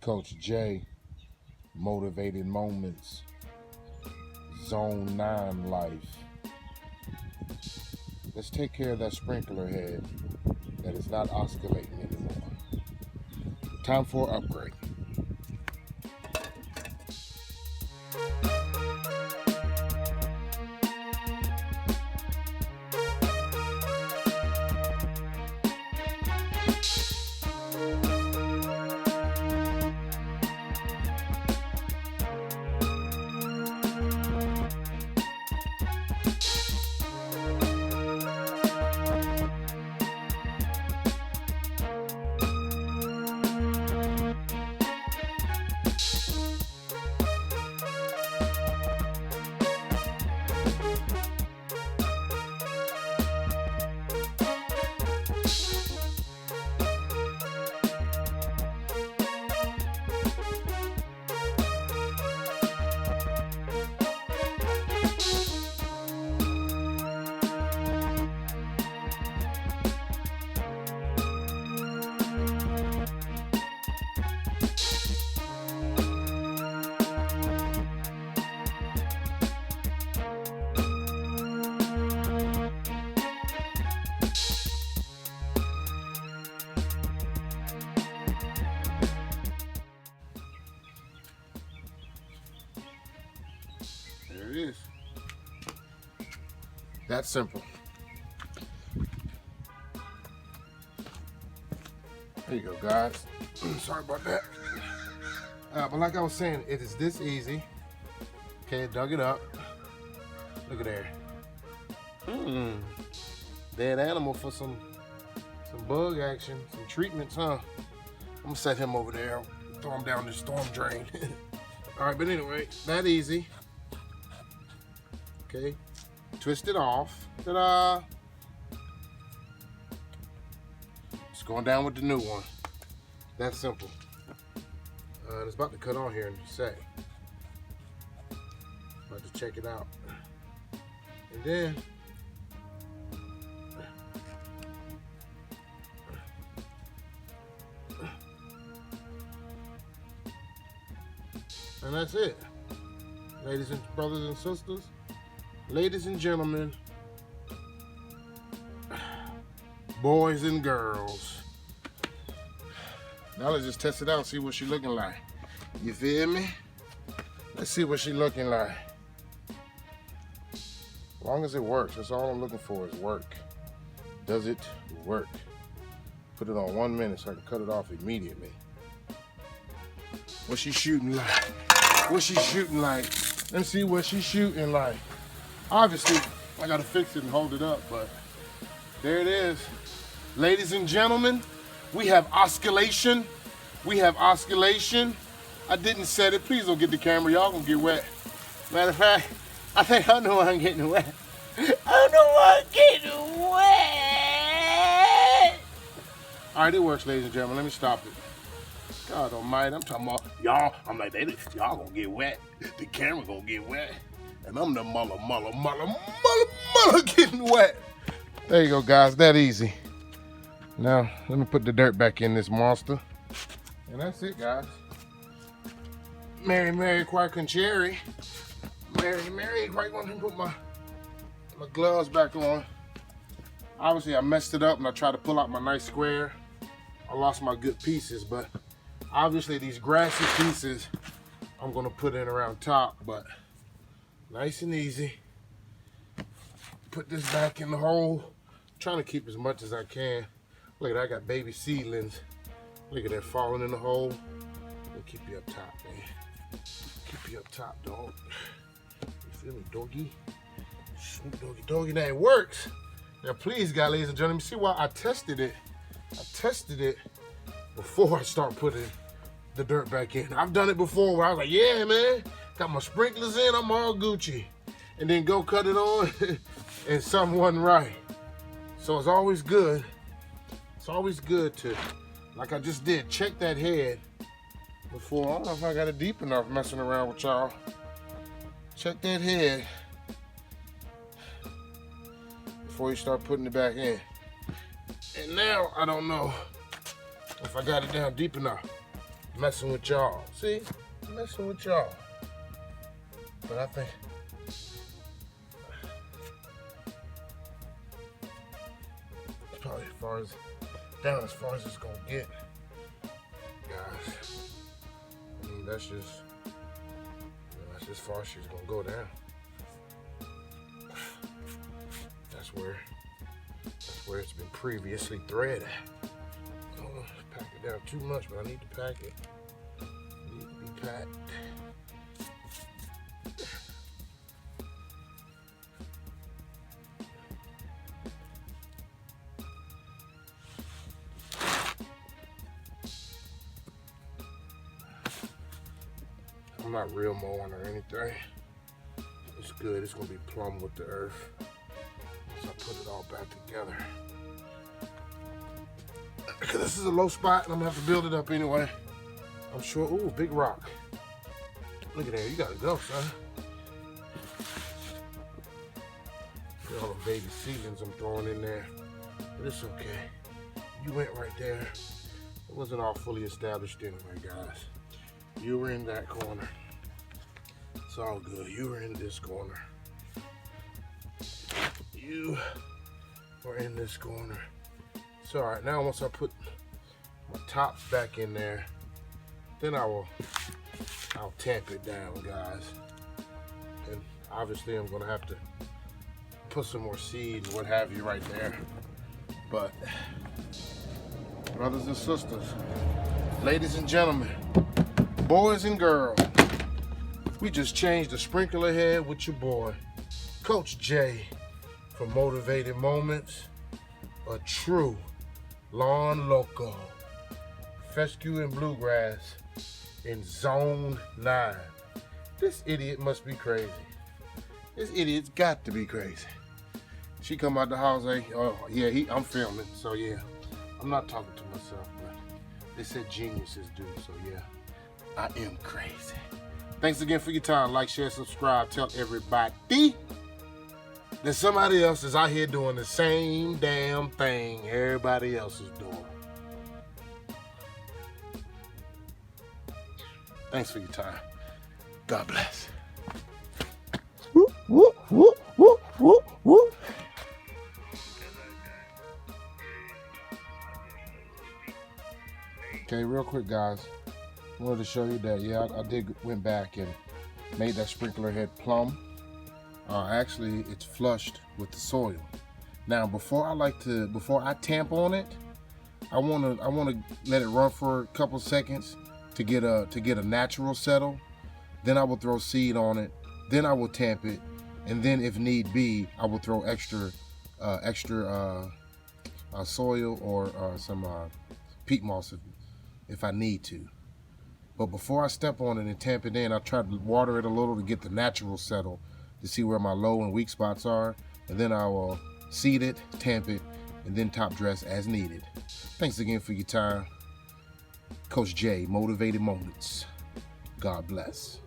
Coach J, Motivated Moments, Zone 9 Life. Let's take care of that sprinkler head that is not oscillating anymore. Time for an upgrade. There it is. That's simple. There you go, guys. Sorry about that. But like I was saying, it is this easy. Okay, dug it up. Look at there. Dead animal for some bug action, some treatments, huh? I'm gonna set him over there, throw him down the storm drain. All right, but anyway, that easy. Okay, twist it off. Ta-da! Just going down with the new one. That's simple. It's about to cut on here in a sec. About to check it out. And then and that's it. Ladies and brothers and sisters, ladies and gentlemen, boys and girls. Now let's just test it out and see what she's looking like. You feel me? Let's see what she's looking like. As long as it works, that's all I'm looking for is work. Does it work? Put it on 1 minute so I can cut it off immediately. What's she shooting like? What's she shooting like? Let me see what she's shooting like. Obviously, I gotta fix it and hold it up, but there it is. Ladies and gentlemen, we have oscillation. We have oscillation. I didn't set it. Please don't get the camera. Y'all gonna get wet. Matter of fact, I think I know I'm getting wet. I know I'm getting wet. All right, it works, ladies and gentlemen. Let me stop it. God almighty, I'm talking about y'all. I'm like, y'all gonna get wet. The camera gonna get wet. And I'm the mother getting wet. There you go, guys. That easy. Now, let me put the dirt back in this monster. And that's it, guys. Mary, quite contrary. Mary, quite want to put my gloves back on. Obviously, I messed it up and I tried to pull out my nice square. I lost my good pieces, but obviously these grassy pieces I'm gonna put in around top, but nice and easy. Put this back in the hole. I'm trying to keep as much as I can. Look at that, I got baby seedlings. Look at that falling in the hole. We'll keep you up top, man. Keep you up top, dog. You feel me, doggy? Sweet doggy, now it works. Now please, guys, ladies and gentlemen, see why I tested it. I tested it before I start putting the dirt back in. I've done it before where I was like, yeah, man, got my sprinklers in, I'm all Gucci. And then go cut it on and something wasn't right. So it's always good. It's always good to, like I just did, check that head before. I don't know if I got it deep enough messing around with y'all. Check that head before you start putting it back in. And now I don't know if I got it down deep enough. messing with y'all. See, messing with y'all. But I think it's probably down as far as it's gonna get, guys. I mean, that's just as far as she's gonna go down. That's where it's been previously threaded. I don't want to pack it down too much, but I need to pack it. It needs to be packed. I'm not real mowing or anything. It's good. It's gonna be plumb with the earth once I put it all back together. Because this is a low spot and I'm gonna have to build it up anyway. I'm sure. Ooh, big rock. Look at that. You gotta go, son. Look at all the baby seedlings I'm throwing in there. But it's okay. You went right there. It wasn't all fully established anyway, guys. You were in that corner. It's all good. You were in this corner. You were in this corner. It's all right. Now once I put my tops back in there, then I'll tamp it down, guys. And obviously I'm gonna have to put some more seed and what have you right there. But brothers and sisters, ladies and gentlemen, boys and girls, we just changed the sprinkler head with your boy, Coach J from Motivated Moments, a true Lawn Loco, fescue and bluegrass in Zone 9. This idiot must be crazy. This idiot's got to be crazy. She come out the house, hey, oh yeah, I'm filming, so yeah. I'm not talking to myself, but they said geniuses do, so yeah. I am crazy. Thanks again for your time. Like, share, subscribe. Tell everybody that somebody else is out here doing the same damn thing everybody else is doing. Thanks for your time. God bless. Whoop, whoop, whoop, whoop, whoop, whoop. Okay, real quick, guys. I wanted to show you that, yeah, I went back and made that sprinkler head plumb. Actually, it's flushed with the soil. Now, before I tamp on it, I wanna let it run for a couple seconds to get a natural settle. Then I will throw seed on it. Then I will tamp it, and then if need be, I will throw extra soil or some peat moss if I need to. But before I step on it and tamp it in, I try to water it a little to get the natural settle, to see where my low and weak spots are, and then I will seed it, tamp it, and then top dress as needed. Thanks again for your time. Coach J, Motivated Moments. God bless.